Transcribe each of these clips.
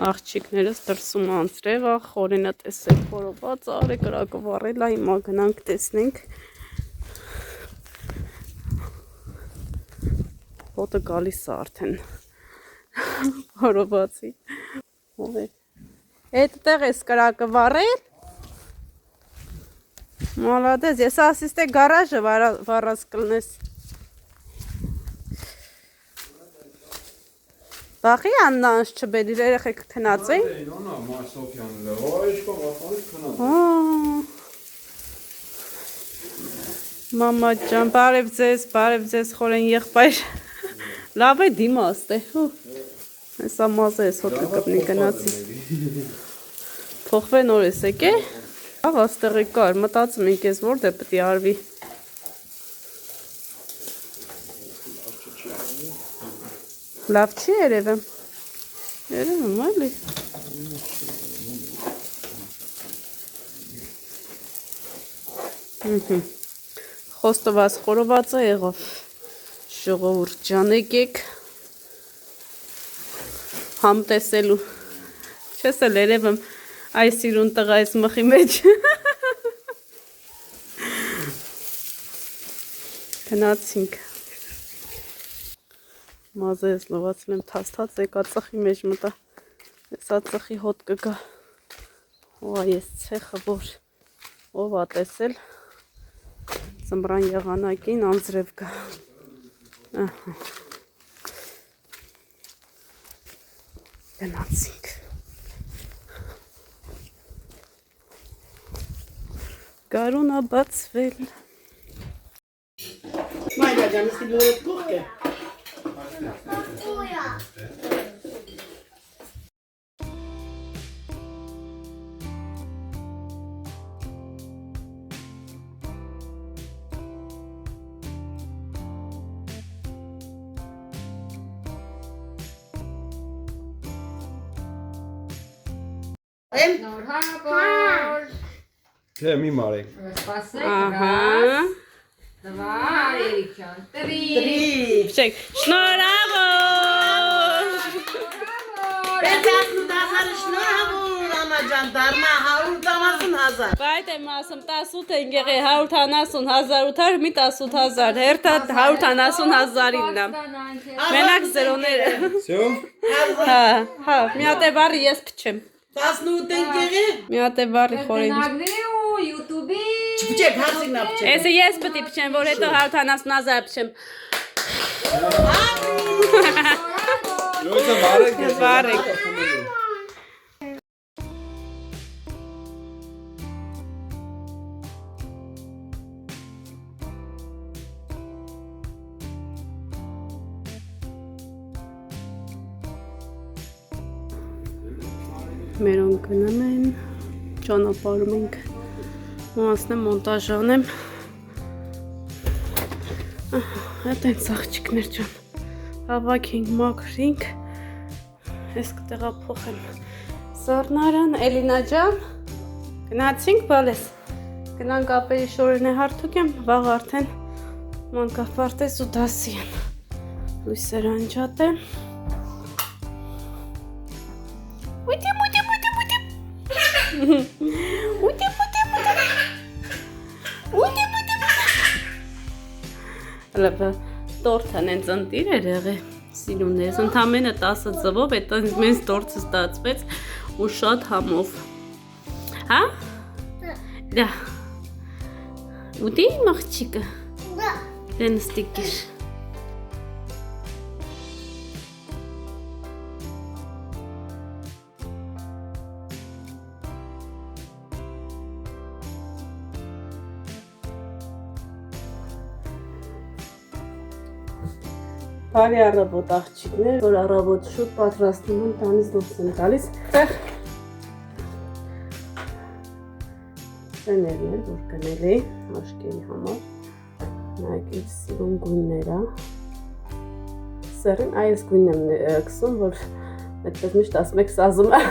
Աղջիկներս դրսում անցրև, խորենը տեսել խորոված, արե կրակը վառել, հիմա գնանք տեսնենք։ Հոտը գալիս է արդեն խորովածի։ Էդտեղ ես կրակը վառել։ Մոլադես, ես ասիստե գարաժը վառած կլնես։ Բախի աննանց չբեր, իր երեխեք քնած էին։ Մամա ջան, բարև ձեզ, խորեն եղբայր։ Լավ է դիմաստ է։ Հեսա մազը ես հոտ կկպնի գնացի։ Փոխվեն օր ես եկե։ Աղ աստեղի կար, մտածում ենք ես որ դե պտի արվի։ Լավ չի երևեմ։ Երևեմ էլի։ Խոստովաս խորովածը եղավ։ Ժողովուրդ ջան եկեք համ տեսելու։ Չես էլ երևեմ այս իրուն տղա այս մխի մեջ։ Գնացինք։ Մազը ես լվացել եմ թաստած եկա ծխի մեջ մտա, եսա ծխի հոտ կգա, ով ես ցեխը որ ով ա տեսել, ծմրան եղանակին անձրև գա, գնացինք, գարուն ա բացվել, Մայրա ջան, իսկի լուրդ կուղք է։ Թե մի մարեք։ ահա, Dva, Erikčan, tri. Však, շնորհավոր։ Պետասնու դասարը շնորհավոր ամաջան դարմա 150,000 Բայց եմ ասում 18 են եղե 150,000 ուտար մի 18,000 հերթա 150,000-ին եմ մենակ զերոները Всё։ հա մի հատ է բարի ես փչեմ 18 են եղե մի հատ է բարի խորին Nagriu, YouTube-ի։ Չփչեք հացինա փչեք Էսը ես պետք է փչեմ որ հետո 150,000 փչեմ Յոթը մարեք։ Բարեք Մերոն գնում են, ճանապարհում ենք, մասնեմ մոնտաժ անեմ, հետ են աղջիկներ ջան, հավաքենք, մաքրենք, ես կտեղափոխեմ սառնարան, Էլինա ջան, գնացինք բալես, գնանք ապերի շորենը հարթուկ եմ, վաղ արդեն մանկապարտեզ ու դասի են, լույսեր անջատ եմ, Լավա տորթան են ծնտիր էր եղե սիրունես ընդամենը 10 ձվով այդ մեզ տորթը ստացվեց ու շատ համով հա դա ուտի մաղջիկը դե նստիկիր Բարի առավոտ աղջիկներ, որ առավոտ շուտ պատրաստում եմ, տանից դուրս եմ գալիս։ Սեներն է, որ գնել էի աշկերի համար։ Նայեք ինչ սիրուն գույններ է։ Սերին այս գույնն եմ կսում, որ այդպես միշտ ասում եք սազում է։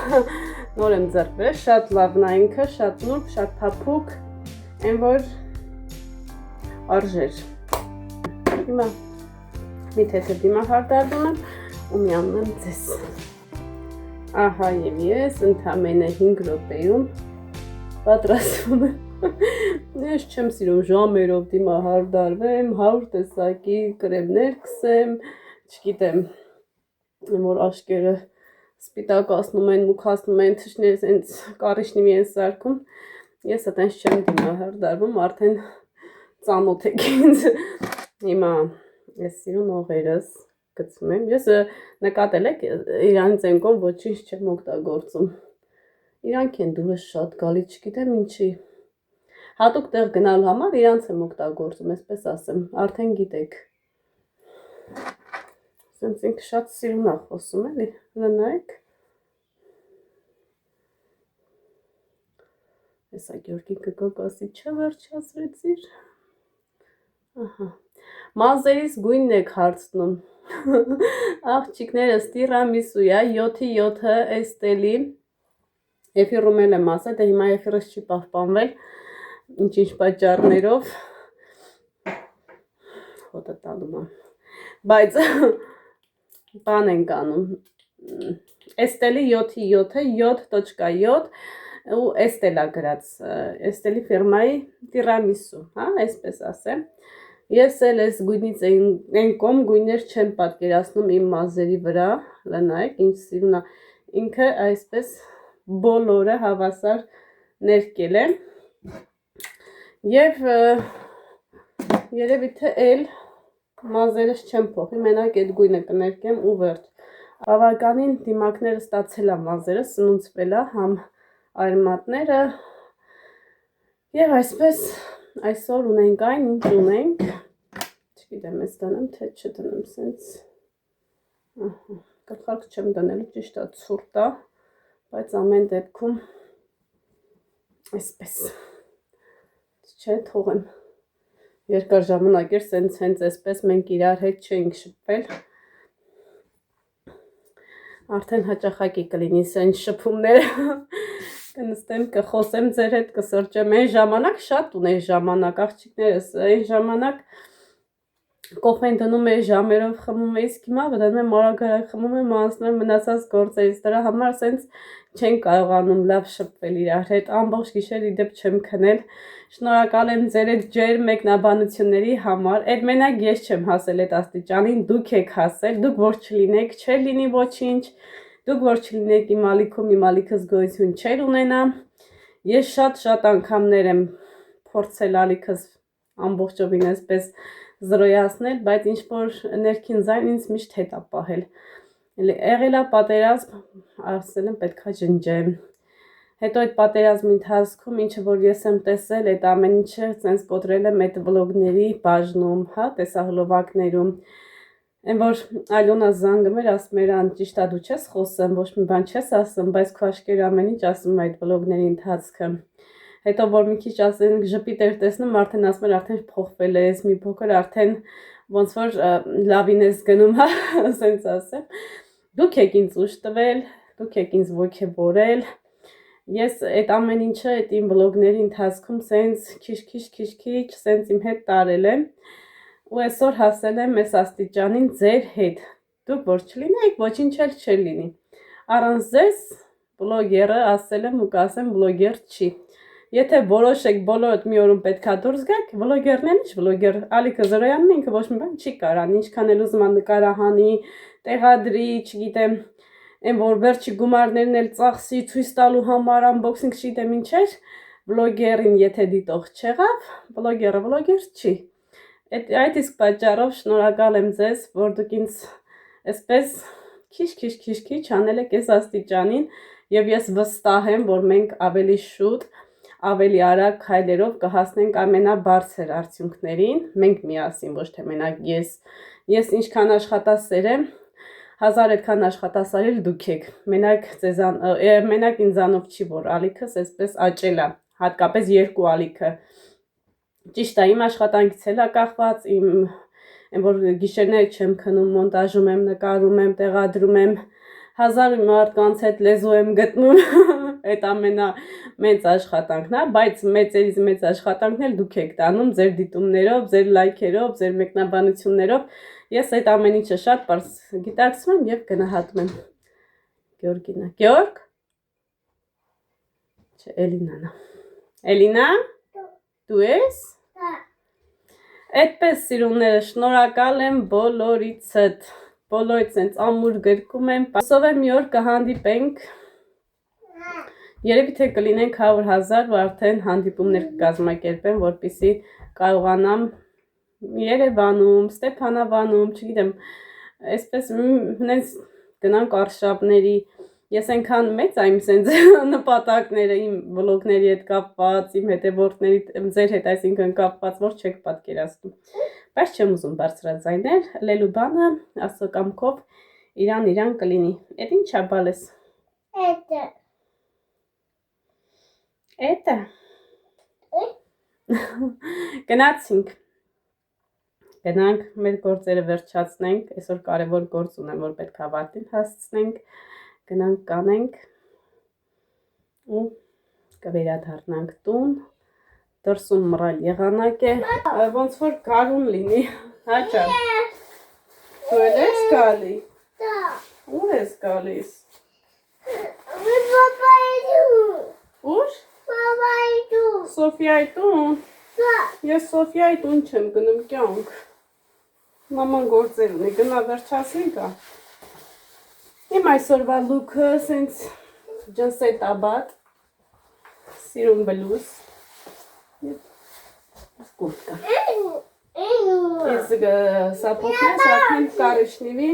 Նոր եմ ձեռք բերել, շատ լավն է ինքը, շատ նուրբ, շատ փափուկ, այն որ արժեր։ Հիմա մի թեթև դիմահար դարձնում եմ ու միանում եմ ձեզ։ Ահա եւ ես ընդամենը 5 րոպեում պատրաստվում եմ։ Ես չեմ սիրում ժամերով դիմահարդարվեմ, 100 տեսակի կրեմներ քսեմ, չգիտեմ, որ աշկերը սպիտակացնում են, մուքացնում են, թշները սենց կարիճնի մի են սարքում։ Ես այդպես չեմ դիմահարդարվում, արդեն ծանոթ եք ինձ։ Հիմա ես սիրուն օղերս գցում եմ։ Ես նկատել եք իրանց են կողմ ոչինչ չեմ օգտագործում։ Իրանք են դուրս շատ գալի, չգիտեմ ինչի։ Հատուկ տեղ գնալու համար իրանց եմ օգտագործում, այսպես ասեմ, արդեն գիտեք։ Սենց ինքը շատ սիրուն է խոսում, էլի, լնայեք։ Հեսա Գյորգիկը կոկոսի չվերջացրեցիր։ Ահա։ Մազերից գույնն եք հարցնում։ Աղջիկներս տիրամիսույա 7-ի 7-ը Էստելի։ Էֆիրում եմ ասել, դե հիմա էֆիրս չի պահպանվել, ինչ-ինչ պատճառներով, հոտը տալում եմ, բայց բան ենք անում, Էստելի 7-ի 7-ը, 7.7 ու Էստելա գրած, Էստելի ֆիրմայի տիրամիսու, այսպես ասեմ, ես էլ ես գույնից են կոմ գույներ չեմ պատկերացնում իմ մազերի վրա, լնայեք, ինչ սիրուն է, ինքը այսպես բոլորը հավասար ներկել է և երևի թե էլ մազերս չեմ փոխի, մենակ այդ գույնը կներկեմ ու վերջ։ Բավականին դիմակները ստացել է մազերը, սնուցվել է համ արմատները և այսպես այսօր ունենք այն, ինչ ունենք, չգիտեմ ես դնեմ, թե չդնեմ սենց, գլխարկ չեմ դնելու, ճիշտ է ցուրտ է, բայց ամեն դեպքում այսպես, չէ թողեմ, երկար ժամանակ էր սենց հենց այսպես մենք իրար հետ չենք շպվել, արդեն հաճախակի կլինի սենց շպումները, կնստեմ, կխոսեմ ձեր հետ, կսրճեմ, այն ժամանակ շատ ուներ ժամանակ, աղջիկներս, այն ժամանակ կոֆեն դնում էի ժամերով խմում էի, իսկ հիմա դնում եմ արագ խմում եմ, անցնում եմ մնացած գործերից, դրա համար սենց չեն կարողանում լավ շփվել իրար հետ, ամբողջ գիշեր ի դեպ չեմ քնել, շնորհակալ եմ ձեր այդ ջերմ մեկնաբանությունների համար, այդ մենակ ես չեմ հասել այդ աստիճանին, դուք եք հասել, դուք որ չլինեք, չէր լինի ոչինչ, դուք որ չլինեք իմ ալիքում, իմ ալիքս գոյություն չէր ունենա, ես շատ անգամներ եմ փորձել ալիքս ամբողջովին այսպես զրոյացնել, բայց ինչ-որ ներքին ձայն ինձ միշտ հետ է պահել։ Եղել է պատերազմ, ասել եմ պետք է ջնջեմ։ Հետո այդ պատերազմի ընթացքում ինչը որ ես եմ տեսել, այդ ամեն ինչը ցենց կոտրել եմ այդ վլոգների բաժնում, տեսահոլովակներում։ Այն որ Ալյոնա զանգում էր, ասում էր, ճիշտ է դու չես խոսում, ոչ մի բան չես ասում, բայց քո աչքերը ամեն ինչ ասում այդ վլոգների ընթացքը։ Հետո որ մի քիչ ասենք ժպիտ էր տեսնում, արդեն ասում էր, արդեն փոխվել ես, մի փոքր արդեն ոնց որ լավին ես գնում, ասենց ասեմ։ Դուք եք ինձ ուժ տվել, դուք եք ինձ ոգևորել։ Ես այդ ամեն ինչը այդ իմ վլոգների ընթացքում սենց քիչ սենց իմ հետ տարել եմ ու այսօր հասել եմ այս աստիճանին ձեր հետ։ Դուք որ չլինեք, ոչինչ էլ չէր լինի։ Առանց ձեզ բլոգերը ասել եմ ու կասեմ բլոգեր չի։ Եթե որոշեք բոլորդ մի օրում պետքա դուրս գաք, վլոգերն են, ինչ վլոգեր, ալիքը զրոյանում ինքը ոչ մի բան չի կարան, ինչքան էլ ուզում նկարահանի, տեղադրի, չգիտեմ, այն որ վերջի գումարներն էլ ծախսի, ցույց տալու համար, unboxing չգիտեմ ինչեր, վլոգերին եթե դիտող չեղավ, վլոգերը վլոգեր չի։ Այդ իսկ պատճառով շնորհակալ եմ ձեզ, որ դուք ինձ այսպես քիչ անել եք այս աստիճանին եւ ես վստահ եմ, որ մենք ավելի շուտ ավելի արագ քայլերով կհասնենք ամենաբարձր արդյունքներին, մենք միասին, ոչ թե մենակ ես ինչքան աշխատասեր եմ, 1000 այդքան աշխատասեր էլ դուք եք, մենակ ինձանով չի, որ ալիքս այսպես աճել է, հատկապես երկու ալիքը, ճիշտ է, իմ աշխատանքից էլ է կախված, այն որ գիշերները չեմ քնում, մոնտաժում եմ, նկարում եմ, տեղադրում եմ, 1000 մարդկանց հետ լեզու եմ գտնում, այդ ամենամեծ աշխատանքն է, բայց մեծերից մեծ աշխատանքն էլ դուք եք տանում ձեր դիտումներով, ձեր լայքերով, ձեր մեկնաբանություններով, ես այդ ամեն ինչը շատ պարզ գիտակցում եմ և գնահատում եմ։ Գեորգինա։ Գեորգ։ Չէ, Էլինան է։ Էլինա։ Դու ես։ Այդպես սիրունները շնորհակալ եմ բոլորիցդ։ Բոլորից sense ամուր գրկում եմ։ Հուսով եմ մի օր կհանդիպենք։ Երևի թե կլինենք 100,000 ու արդեն հանդիպումներ կկազմակերպեմ, որպեսզի կարողանամ Երևանում, Ստեփանավանում, չգիտեմ, այսպես հենց գնանք արշավների, ես այնքան մեծ եմ sense նպատակները իմ վլոգների հետ կապված, իմ հետևորդների, ձեր հետ այսինքն կապված, որ չեք պատկերացնում։ Բայց չեմ ուզում բարձրաձայնել, լելու բանը աստծո կամքով իրան կլինի։ Էդ ի՞նչ է բալես։ Էտը։ Գնացինք։ Գնանք մեր գործերը վերջացնենք, այսօր կարևոր գործ ունեմ, որ պետք է ավարտին հասցնենք, գնանք կանենք ու կվերադառնանք տուն, դրսում մռայլ եղանակ է, ոնց որ գարուն լինի, հաճա։ Դու ես գալի։ Ուր ես գալիս։ Ուր։ Սոֆիայի տուն։ Ես Սոֆիայի տուն չեմ գնում կյանք։ Մաման գործեր ունի, գնա վերջացնենք։ Իմ այսօրվա լուքը սենց ջնսետ աբատ, սիրուն բլուզ, կուրտկա։ Ես սապոտնես արդեն կարիշնիվի,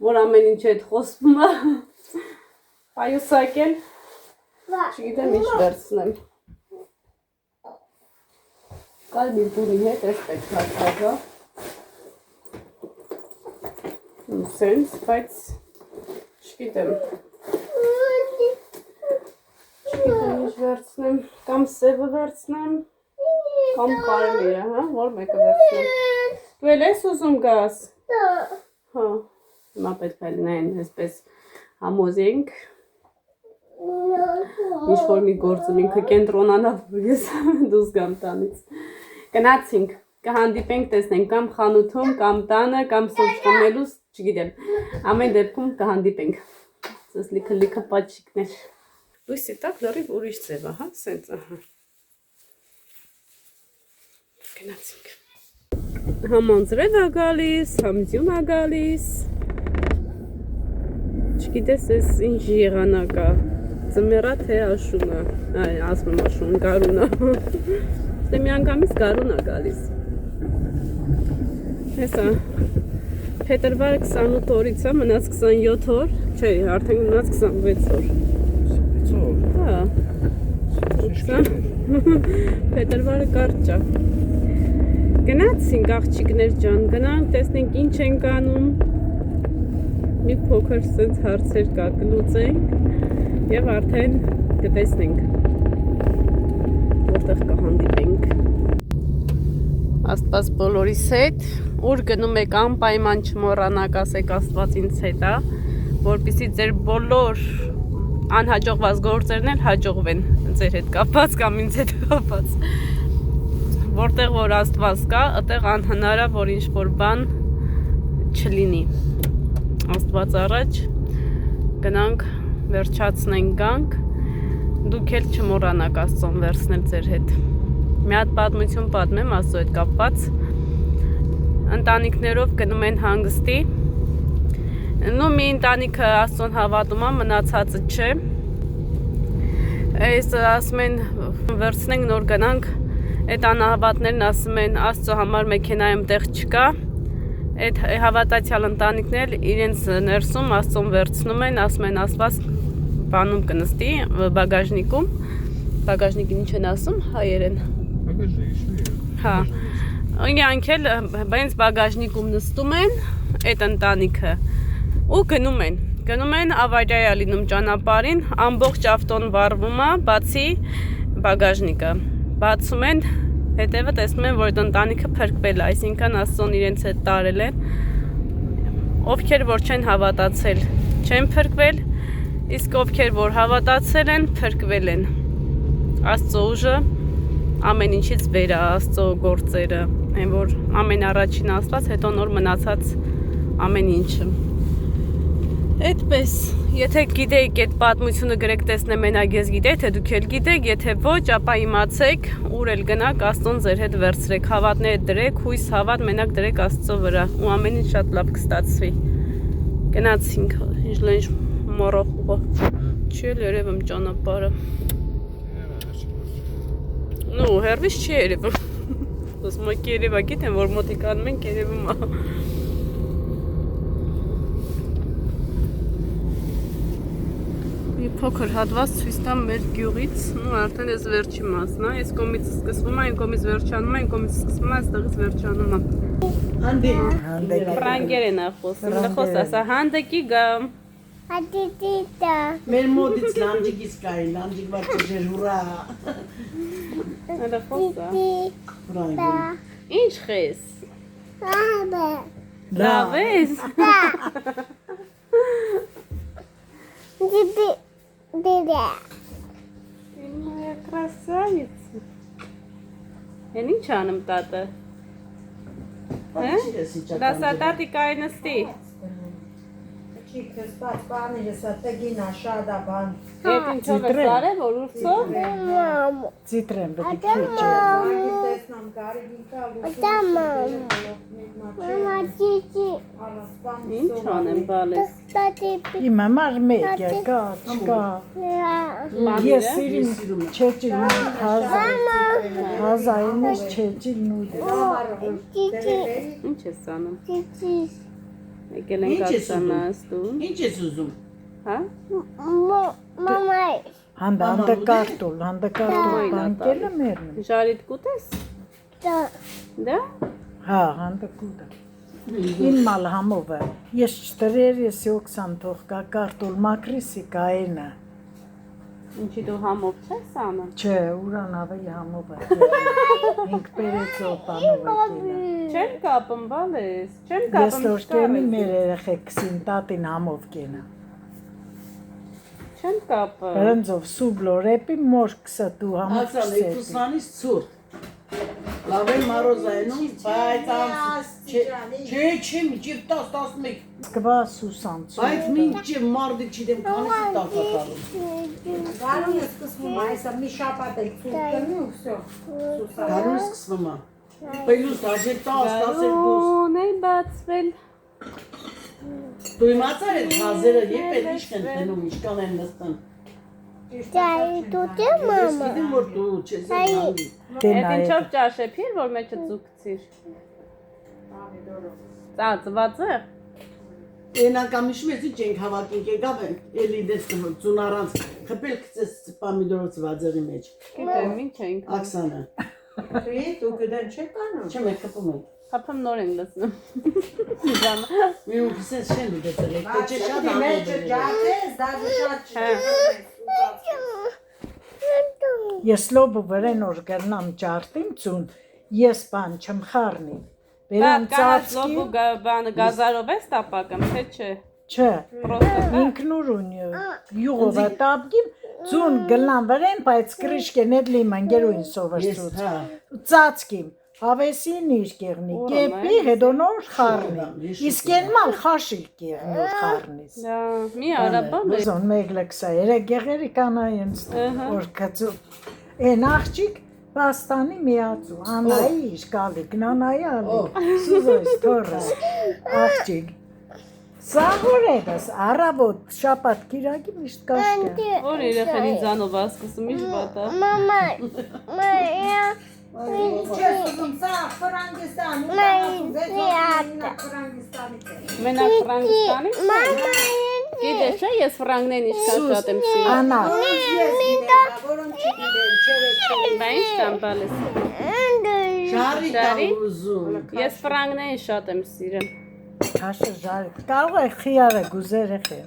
որ ամեն ինչ հետ խոսվում է, պայուսակել, չգիտեմ ինչ վերցնեմ։ Կալ մի բուրի հետ ես պետք հատվածա, սենց, բայց չգիտեմ ինչ վերցնեմ, կամ սևը վերցնեմ, կամ կարելի է, որ մեկը վերցնեմ։ Դու էլ ես ուզում գաս։ Հա, հիմա պետք է լինեն այսպես համոզենք, ինչ-որ մի գործում ինքը կենտրոնանալ, որ ես դուս գամ տանից։ Գնացինք, կհանդիպենք, տեսնենք կամ խանութում, կամ տանը, կամ սոճ խմելուց, չգիտեմ, ամեն դեպքում կհանդիպենք, սես լիքը պաչիկներ, լույսի տակ լրիվ ուրիշ ձև, ահա, սենց, ահա, գնացինք, համ անձրև է գալիս, համ ձյուն է գալիս, չգիտես ես ինչ եղանակ է, ձմերա թե աշունը, ասում եմ աշուն, գարունը, դե մի անգամից գարուն է գալիս, հեսա, Փետրվարը 28 օրից է, մնաց 27 օր, չէ, արդեն մնաց 26 օր։ 26 օր։ Հա։ Փետրվարը կարճ է։ Գնացինք աղջիկներ ջան, գնանք, տեսնենք ինչ ենք անում։ Մի փոքր սենց հարցեր կա, կլուծենք եւ արդեն կտեսնենք որտեղ կհանդիպենք։ Աստված բոլորիս հետ, ուր գնում եք անպայման չմոռանաք, ասեք Աստված ինձ հետ է, որպեսզի ձեր բոլոր անհաջողված գործերն էլ հաջողվեն ձեր հետ կապված կամ ինձ հետ կապված։ Որտեղ որ Աստված կա, այդտեղ անհնար է, որ ինչ-որ բան չլինի։ Աստված առաջ գնանք, վերջացնենք գանք, դուք էլ չմոռանաք Աստծուն վերցնել ձեր հետ։ Մի հատ պատմություն պատմեմ Աստծո հետ կապված։ Ընտանիքներով գնում են հանգստի։ Նու մի ընտանիքը Աստծուն հավատում է, մնացածը չէ։ Այս ասում են վերցնենք նոր գնանք, այդ անհավատներն ասում են Աստծո համար մեքենայում տեղ չկա։ Այդ հավատացյալ ընտանիքներ իրենց ներսում Աստծուն վերցնում են, ասում են Աստված բանում կնստի բագաժնիկում։ Բագաժնիկին ինչ են ասում հայերեն։ Հա, իրանք էլ բենց բագաժնիկում նստում են այդ ընտանիքը ու գնում են ավարիա լինում ճանապարհին, ամբողջ ավտոն վառվում է, բացի բագաժնիկը, բացում են, հետևը տեսնում են, որ այդ ընտանիքը փրկվել է, այսինքն Աստծուն իրենց հետ տարել են, ովքեր որ չեն հավատացել, չեն փրկվել, իսկ ովքեր որ հավատացել են, փրկվել են, Աստծո ուժը ամեն ինչից վեր է, Աստծո գործերը, այն որ ամեն առաջին Աստված, հետո նոր մնացած ամեն ինչը։ Այդպես, եթե գիտեիք այդ պատմությունը գրեք տեսնեմ մենակ ես գիտեի, թե դուք էլ գիտեք, եթե ոչ, ապա իմացեք, ուր էլ գնաք, Աստծուն ձեր հետ վերցրեք, հավատներ դրեք, հույս հավատ մենակ դրեք Աստծո վրա ու ամեն ինչ շատ լավ կստացվի։ Գնացինք, ինչ մորոխուղը, չի էլ երևում ճանապարհը։ Նու, հերվից չի երևում։ Ոսմ եք երևա գիտեմ, որ մոտիկ անում ենք երևում է։ Փոքր հատված ցույց տամ մեր գյուղից, ու արդեն այս վերջի մասն է, այս կողմից սկսվում է, այն կողմից վերջանում է, այն կողմից սկսվում է, այստեղից վերջանում է։ Հանդի։ Ֆրանկերեն է խոսում, դա խոս ասա հանդեկի գամ։ Հատիտիտա։ Մեր մոդից լանջիկից կային, լանջիկ վարդեր հուրա։ Դա խոսա։ Ֆրանկեր։ Ինչ խես։ Աբա։ Լավ ես։ Դիբի։ Դիդա։ Моя красавица։ Են ինչ անում տատը։ Դասա տատի կայնստի։ Չիքս պատպանը հեսատագին աշադա բան։ Ետ ինչով է սարե, որ ուրցով։ Մամ։ Ծիտրեմ պետք Մամ։ տեսնամ կարիգինքա Մամա ճիճի։ Ինչ անեմ բալես։ Տատի։ Իմը մար մեկ է, կա։ Ես սիրին չեջիլ հազային ես չեջիլ նույն։ Ճիճի։ Ինչ ես անում։ Ճիճի։ Եկել ենք ացանաս դու։ Ինչ ես ուզում։ Հա։ Մամա։ Հանդը կարտուլ բանկելը մերն։ Ժարիտ կուտես։ Դա։ Դա։ Հա, հանդը կուտը։ Ին մալ համովը, ես չտրեր ես յոքսան թող կա կարտուլ մակրիսի կայենը։ Ինչի դու համով չես անում։ Չէ, ուրան ավեի համովը։ Ինք պերեցո պանովը կինը։ Չեմ կապում բալես։ Չեմ Ես կապում։ որ կենի մեր երեխեքսին տատին համով կենը։ Չեմ կապում։ Բրնձով սուբլորեպի մոր կսա դու համով Ասալ կսետի։ եկուսանից ցուրտ։ Լավ է մարոզայնում, բայց չէ, միջև 10-11։ Կվա սուսանց։ Բայց մինչև մարդը չդեմ քանիսի տակատարում։ Գարուն է սկսվում, այսա մի շապատ էլ ծուր կնի ու վսյո։ Գարուն սկսվում է։ Պելուս աջե 10-12։ Գարուն է բացվել։ Դու իմացար այդ հազերը երբ էլ իշք են տնում, իշքան են նստան։ Ճայի տուտի Ես մամա։ գիտեմ, որ դու չես հանդի։ Այդ ինչով ճաշեփիր, որ մեջը ձուկցիր։ Ծածված է։ Ենական միշում ես ինչ ենք հավաքինք եկավ են, էլի դες ծուն առանց, խպել կծես պամիդորոց վաձերի մեջ։ Գիտեմ, ինչ ենք։ Աքսանը, Դու կդեն չեք անում։ չեմ եք խպում ենք։ Հապամ նոր ենք լսնում։ Մի ու կսես չեն դու դեցել եք, թե չէ շատ Մեջը անդոդել։ ջատես, դաժը շատ Հա։ Ես լոբը վրեն որ գրնամ ճարտիմ ծուն, ես բան չմ խարնի։ Բա Բերան կանաչ ծածկի, լոբու բանը գազարով ես տապակում, թե չէ։ չէ, Պրոստը ինքնուրուն յուղովը տապգիմ, ծուն գլնամ վրեն, բայց կրիշկեն էդ լիման գերույն Ես, սովրծուց, հա, ծածկիմ, հավեսին իր կեղնի, կեպի, հետո նոր խարնի, իսկ են մալ խաշիլ կեղնի որ խարնիս։ Դա մի արաբան է։ Ոզոն մեկ լքսա, երեք գեղերի կանայենց, որ կծու, են աղջիկ, Բաստանի միացու, անայի իշկալիկ, նանայի ալիկ, սուզոյս թորս, աղջիկ։ Սաղոր էդս, առավոտ շապատ կիրագի միշտ կաշկը։ Որ երեխեն ինձանով ասկսում ինչ բատա։ Մամա։ Մայա։ Չես ուզում, սա Ֆրանգստանի, Մենակ Ֆրանկստանից։ Մամա։ Գիտես չէ, ես ֆրանկներն ինչքան շատ եմ սիրում։ Անա, Բա ինչ կամ բալես։ շարի Շարի։ տամ ուզում։ Ես ֆրանկներն շատ եմ սիրում։ հաշը ժարի, կարող է խիարը գուզերը խե։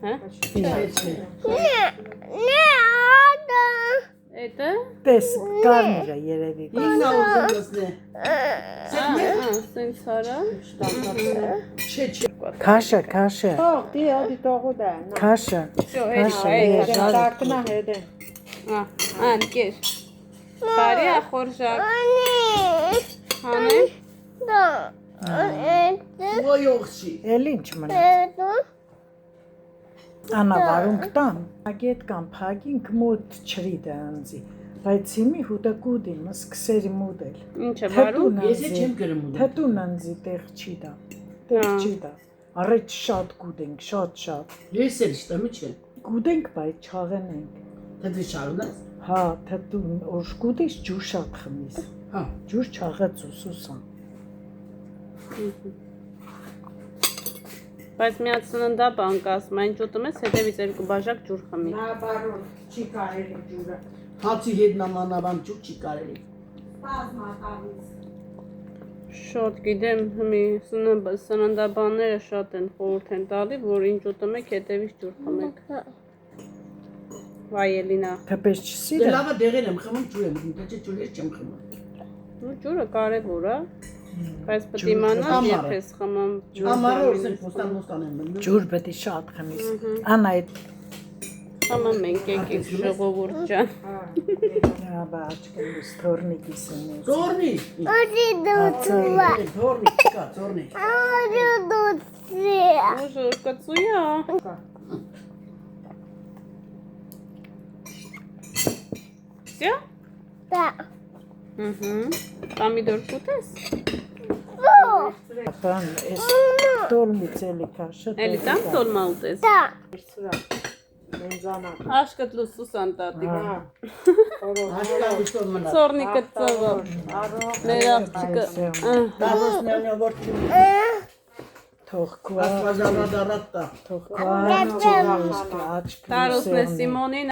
Հա։ Նեադա։ Էդը։ Տես կարնիրը երևի։ Ինձ ա ուզում լսնե։ Սենց հարա։ Չէ, Քաշը, քաշը, Թող, դի տողու դա, քաշը, տակտնա հետ է։ Անկեր։ Բարի ախորժակ։ Անի։ Հանեմ։ Դա։ ոյ օղջի։ Էլ ինչ մնաց։ Դա։ Անավարունք տան, ագետ կամ փագինք մոտ չրի դանձի, բայց հիմի հուտա կուդին, սկսերի մուդել։ Ինչ է վարում։ Ես չեմ գրում ու։ Թետուն անձի տեղ չի դա, տեղ չի դա, առեջ շատ կուդենք, շատ։ Ես էլ շտամի չեմ։ Կուդենք, բայց չաղենենք։ Դա շարունակ։ Հա, թետուն, որ կուդես ջուր շատ խմիս, Հա։ ջուր չաղեց ու սուսան։ Բայց միած սննդաբան կասում, այն ջուտում ես, հետևից 2 բաժակ ջուր խմի։ Նա բարոն, չի կարելի ջուրը։ Հացի հետ նամանավան ջուր չի կարելի։ Շատ գիտեմ, հիմի սննդաբանները շատ են խորհուրդ են տալի, որ ինչ ուտում եք, հետևից ջուր խմեք։ Վայ Էլինա։ Թպես Դե չսիրը, լավը դեղեր եմ խմում, ջուր եմ խմում, դե ջուր ես չեմ խմում։ Ну ջուրը կարևոր է, բայց պետք է իմանալ երբ ես խմում։ Ամառը օրսեն փոստան եմ մնում։ ջուր պետք է շատ խմիս։ Անա այդ Խմում ենք եկեք ժողովուրդ ջան։ բա աչքերս թորնիկի սնես։ Ծորնի։ Օդի դուցուա։ Ծորնի, կա, ծորնի։ Օդի դուցիա։ Ուժը կծույա։ Всё? Դա։ Պամիդոր կուտես։ Ապան էս տոլմից էլի կա շատ։ Էլի տամ տոլմա ուտես։ Դա։ Աշկդ լու Սուսան տատիկ։ Աշկա ուստով մնա։ Ծորնի կծվը։ Մեր աղջիկը։ Դավոսնյանը որտի։ Թող կուա, Ասվածանադարատտա։ թող կուա, աչքերս Տարոսն է Սիմոնին